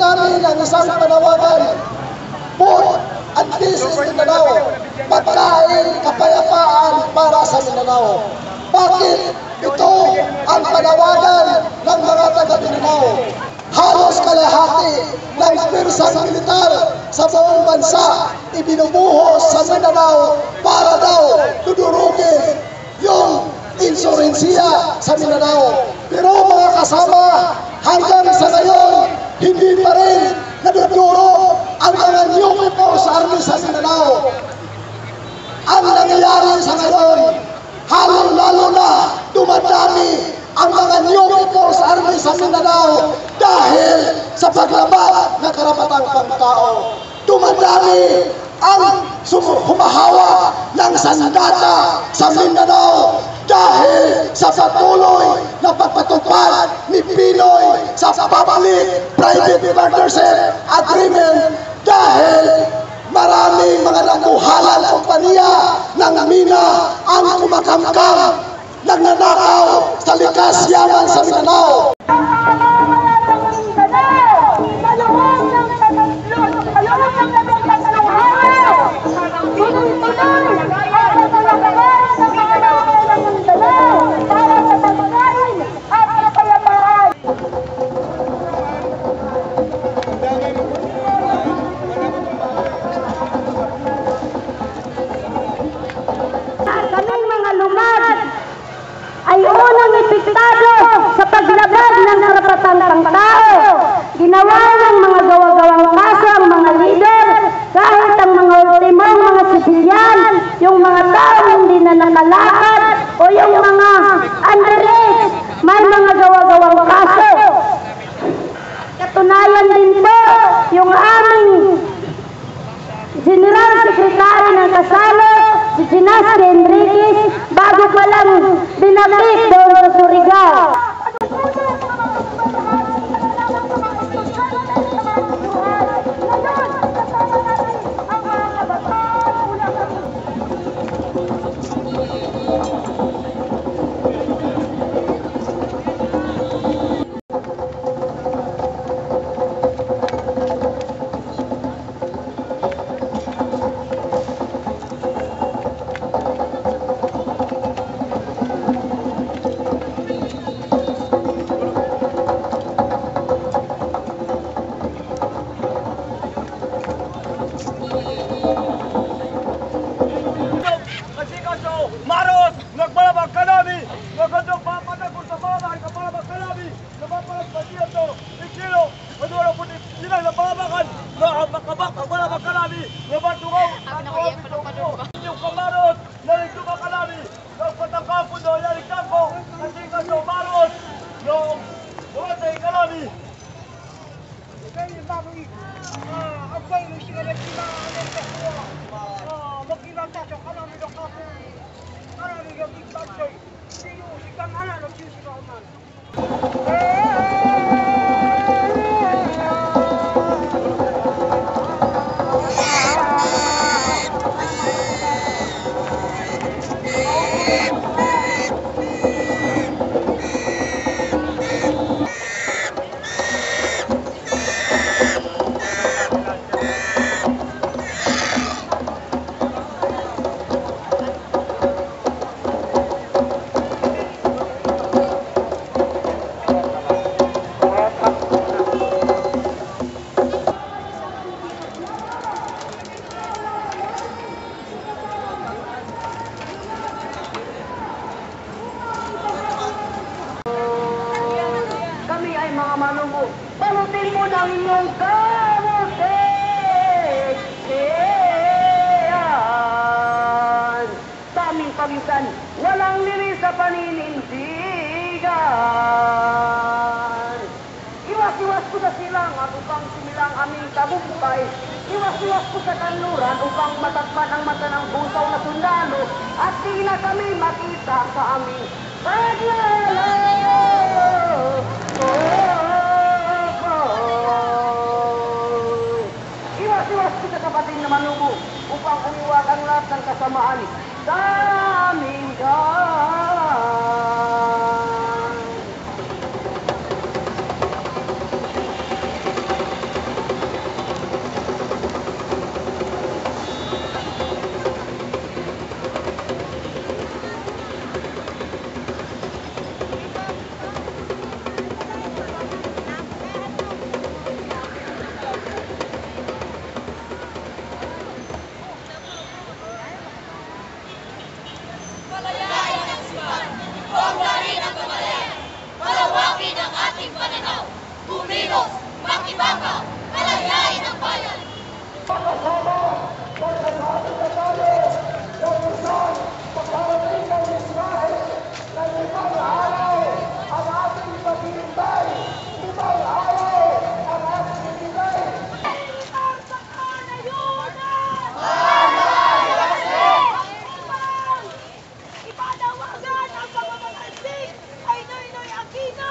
namin ang isang panawagan. Put and peace in Mindanao. Pagkain, kapayapaan para sa Mindanao. Bakit ito ang panawagan ng mga taga-Mindanao? Halos kalahati ng pirsang militar sa buong bansa ibinubuhos sa Mindanao para daw tudurugin yung insurensiya sa Mindanao. Pero mga kasama, hanggang sa ngayon, hindi pa rin naduduro ang mga new People's Army sa Mindanao. Ang nangyayari sa ngayon, lalo na dumadami ang mga new People's Army sa Mindanao dahil sa paglaban ng karapatang pangtao. Dumadami ang humahawa ng sandata sa Mindanao dahil sa patuloy na pagpatupad ni Pinoy sa Public-Private Partnership Agreement dahil maraming mga nakuhalang kompanya ng mina ang kumakamkam nagnanakaw sa likas yaman sa Mindanao. Ay unang epektado sa paglabag ng karapatan ng tao. Ginawa ng mga gawa-gawang kaso ang mga leader, kahit ang mga ultimong mga sibilyan, yung mga tao hindi na nakalakad o yung mga underage, may mga gawa-gawang kaso. Katunayan din po yung aming General Secretary ng Kasalo, si Ginastre Enriquez, bago pa lang dinapit doon sa Surigao. Maros, nagbalabag ka namin! Nagandong papanagol sa bahay, kapalabag ka namin! Napapalag sa siyento, ikilo, madurang puti, silang napabakan! Nakabak, nagbalabag ka namin! Nabantungaw, inyong kamaros, naligtuka ka namin! Nagpatangkang puno, naligtang ko, kasi ka so, Maros! Nung bumatay ka namin! Ang bayo siya na sila magkilanta sa kanami ng kapo. Kanami ng bigbansoy. Siyo, sikang anak, siyo sila uman. Mga manubo, palutin mo ng inyong kamuteyan. Daming pagitan, walang liris sa paninindigan. Iwas-iwas ko sa silang at upang sumilang aming tabumpay. Iwas-iwas ko sa kanluran upang matakpan ang mata ng busaw na sundalo at di na kami makita sa aming paglalayo. Iwas-iwas ko sa kapatid na manubo upang umiwag ang lahat ng kasamaan sa aming daan. palayain ang sipan, pagdarin ang kamalayan, palawakin ang ating pananaw, kumilos, makibaka, palayain ang bayan. Ipanawagan ang pamamatalsik ay Noynoy Aquino!